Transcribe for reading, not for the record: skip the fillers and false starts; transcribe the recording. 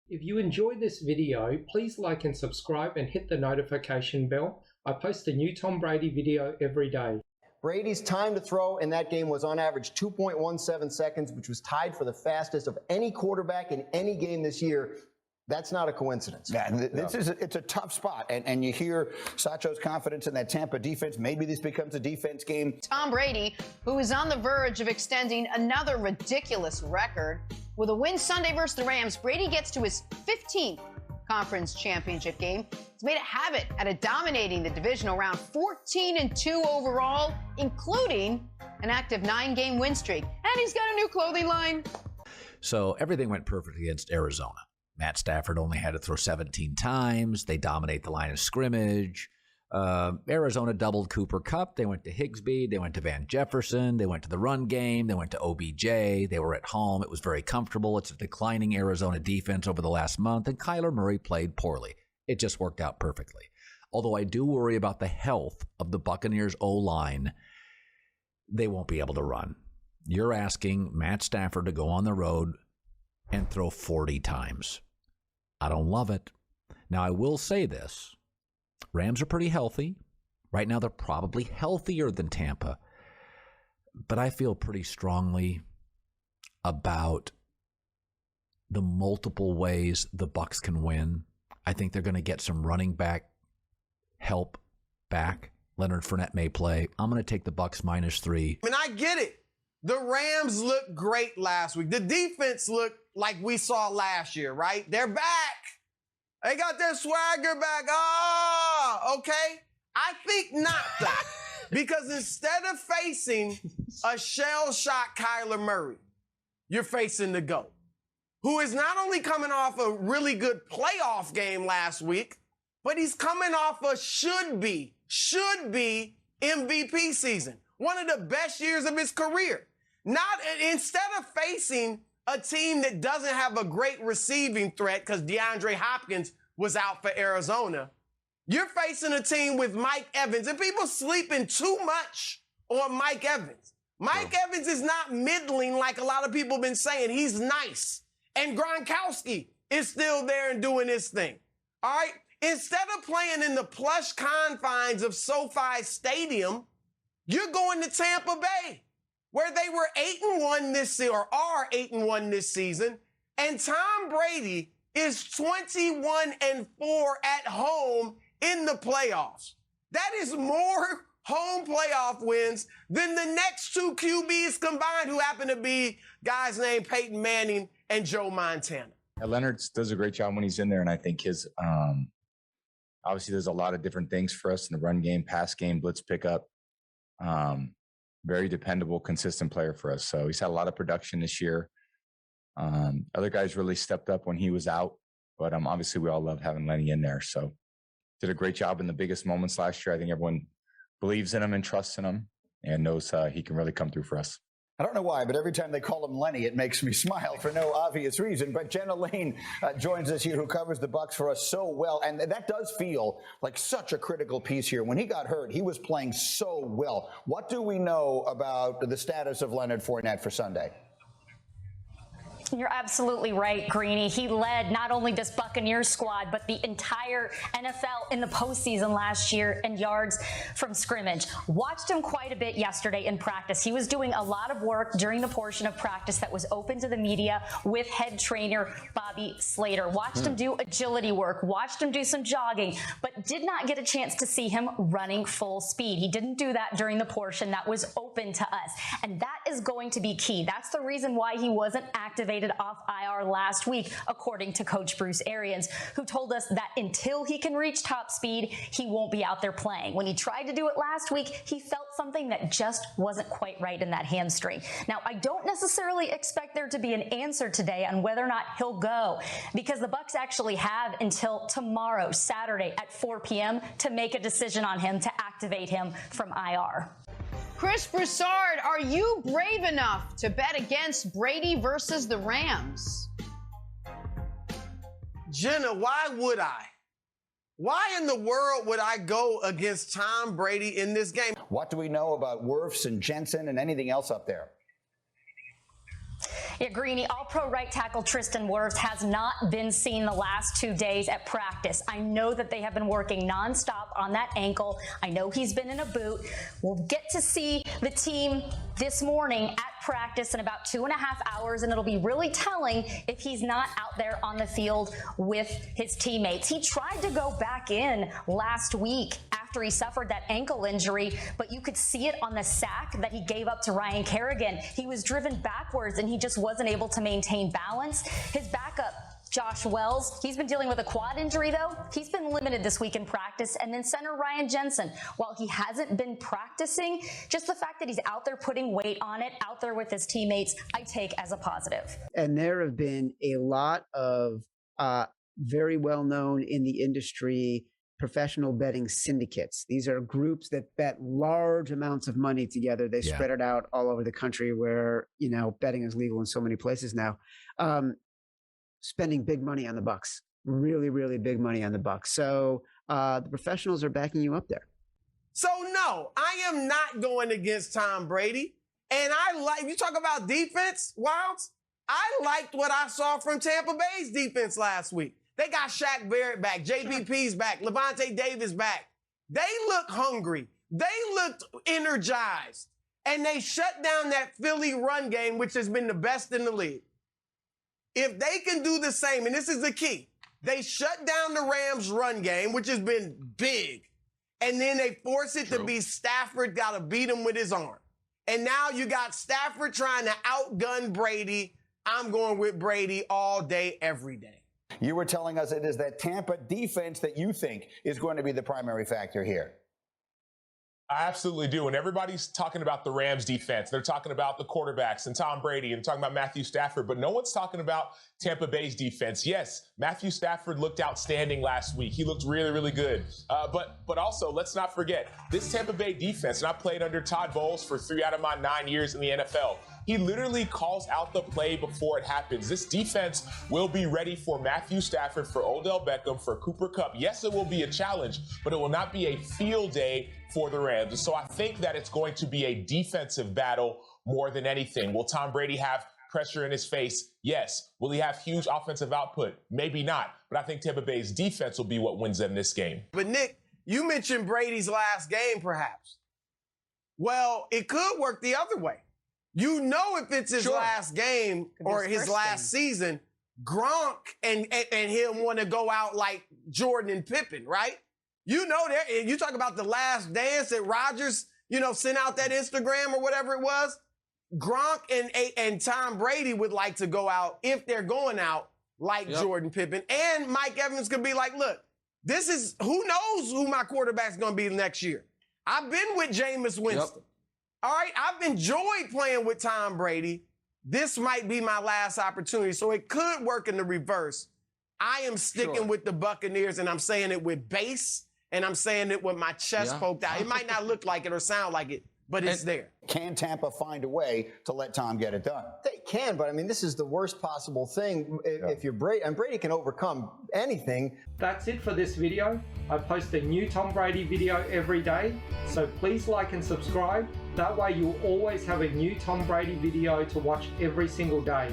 If you enjoyed this video, please like and subscribe and hit the notification bell. I post a new Tom Brady video every day. Brady's time to throw in that game was on average 2.17 seconds, which was tied for the fastest of any quarterback in any game this year. That's not a coincidence. Yeah, it's a tough spot, and you hear Sacho's confidence in that Tampa defense. Maybe this becomes a defense game. Tom Brady, who is on the verge of extending another ridiculous record. With a win Sunday versus the Rams, Brady gets to his 15th conference championship game. He's made a habit out of dominating the divisional round, 14-2 overall, including an active 9-game win streak. And he's got a new clothing line. So everything went perfect against Arizona. Matt Stafford only had to throw 17 times. They dominate the line of scrimmage. Arizona doubled Cooper Kupp. They went to Higsby. They went to Van Jefferson. They went to the run game. They went to OBJ. They were at home. It was very comfortable. It's a declining Arizona defense over the last month, and Kyler Murray played poorly. It just worked out perfectly. Although I do worry about the health of the Buccaneers O-line. They won't be able to run. You're asking Matt Stafford to go on the road and throw 40 times. I don't love it. Now, I will say this. Rams are pretty healthy. Right now, they're probably healthier than Tampa. But I feel pretty strongly about the multiple ways the Bucs can win. I think they're going to get some running back help back. Leonard Fournette may play. I'm going to take the Bucs -3. I mean, I get it. The Rams looked great last week. The defense looked like we saw last year, right? They're back. They got their swagger back. Oh, okay. I think not, though. Because instead of facing a shell-shocked Kyler Murray, you're facing the GOAT, who is not only coming off a really good playoff game last week, but he's coming off a should be MVP season. One of the best years of his career. Instead of facing a team that doesn't have a great receiving threat because DeAndre Hopkins was out for Arizona, you're facing a team with Mike Evans, and people sleeping too much on Mike Evans. Mike Evans is not middling like a lot of people have been saying. He's nice. And Gronkowski is still there and doing his thing. All right? Instead of playing in the plush confines of SoFi Stadium, you're going to Tampa Bay, where they were 8-1 this season, or are 8-1 this season, and Tom Brady is 21-4 at home in the playoffs. That is more home playoff wins than the next two QBs combined, who happen to be guys named Peyton Manning and Joe Montana. Yeah, Leonard does a great job when he's in there, and I think his obviously there's a lot of different things for us in the run game, pass game, blitz pickup. Very dependable, consistent player for us. So he's had a lot of production this year. Other guys really stepped up when he was out, but obviously we all love having Lenny in there. So did a great job in the biggest moments last year. I think everyone believes in him and trusts in him and knows he can really come through for us. I don't know why, but every time they call him Lenny, it makes me smile for no obvious reason. But Jenna Lane joins us here, who covers the Bucs for us so well. And that does feel like such a critical piece here. When he got hurt, he was playing so well. What do we know about the status of Leonard Fournette for Sunday? You're absolutely right, Greeny. He led not only this Buccaneers squad, but the entire NFL in the postseason last year in yards from scrimmage. Watched him quite a bit yesterday in practice. He was doing a lot of work during the portion of practice that was open to the media with head trainer Bobby Slater. Watched him do agility work, watched him do some jogging, but did not get a chance to see him running full speed. He didn't do that during the portion that was open to us. And that is going to be key. That's the reason why he wasn't activated off IR last week, according to Coach Bruce Arians, who told us that until he can reach top speed, he won't be out there playing. When he tried to do it last week, he felt something that just wasn't quite right in that hamstring. Now, I don't necessarily expect there to be an answer today on whether or not he'll go, because the Bucs actually have until tomorrow, Saturday at 4 p.m. to make a decision on him to activate him from IR. Chris Broussard, are you brave enough to bet against Brady versus the Rams? Jenna, why would I? Why in the world would I go against Tom Brady in this game? What do we know about Wirfs and Jensen and anything else up there? Yeah, Greeny, All-Pro right tackle Tristan Wirfs has not been seen the last 2 days at practice. I know that they have been working nonstop on that ankle. I know he's been in a boot. We'll get to see the team this morning at practice in about 2.5 hours, and it'll be really telling if he's not out there on the field with his teammates. He tried to go back in last week after he suffered that ankle injury, but you could see it on the sack that he gave up to Ryan Kerrigan. He was driven backwards and he just wasn't able to maintain balance. His backup, Josh Wells, he's been dealing with a quad injury, though. He's been limited this week in practice. And then center Ryan Jensen, while he hasn't been practicing, just the fact that he's out there putting weight on it, out there with his teammates, I take as a positive. And there have been a lot of very well-known in the industry professional betting syndicates. These are groups that bet large amounts of money together. They spread it out all over the country where, you know, betting is legal in so many places now. Spending big money on the Bucs, really, really big money on the Bucs. So the professionals are backing you up there. So no, I am not going against Tom Brady. And you talk about defense, Wilds, I liked what I saw from Tampa Bay's defense last week. They got Shaq Barrett back, JPP's back, Levante Davis back. They look hungry. They looked energized. And they shut down that Philly run game, which has been the best in the league. If they can do the same, and this is the key, they shut down the Rams run game, which has been big, and then they force it to be Stafford got to beat him with his arm. And now you got Stafford trying to outgun Brady. I'm going with Brady all day, every day. You were telling us it is that Tampa defense that you think is going to be the primary factor here. I absolutely do. And everybody's talking about the Rams defense. They're talking about the quarterbacks and Tom Brady and talking about Matthew Stafford, but no one's talking about Tampa Bay's defense. Yes, Matthew Stafford looked outstanding last week. He looked really, really good. But also, let's not forget, this Tampa Bay defense, and I played under Todd Bowles for 3 out of my 9 years in the NFL. He literally calls out the play before it happens. This defense will be ready for Matthew Stafford, for Odell Beckham, for Cooper Kupp. Yes, it will be a challenge, but it will not be a field day for the Rams. And so I think that it's going to be a defensive battle more than anything. Will Tom Brady have pressure in his face? Yes. Will he have huge offensive output? Maybe not. But I think Tampa Bay's defense will be what wins them this game. But Nick, you mentioned Brady's last game, perhaps. Well, it could work the other way. You know, if it's his last game or his last season, Gronk and him want to go out like Jordan and Pippen, right? You know, you talk about the last dance that Rodgers, you know, sent out that Instagram or whatever it was. Gronk and Tom Brady would like to go out, if they're going out, like Jordan Pippen. And Mike Evans could be like, look, this is, who knows who my quarterback's going to be next year. I've been with Jameis Winston. All right, I've enjoyed playing with Tom Brady. This might be my last opportunity. So it could work in the reverse. I am sticking with the Buccaneers, and I'm saying it with bass, and I'm saying it with my chest poked out. It might not look like it or sound like it, but it's there. Can Tampa find a way to let Tom get it done? They can, but I mean, this is the worst possible thing. If you're Brady, and Brady can overcome anything. That's it for this video. I post a new Tom Brady video every day, so please like and subscribe. That way you'll always have a new Tom Brady video to watch every single day.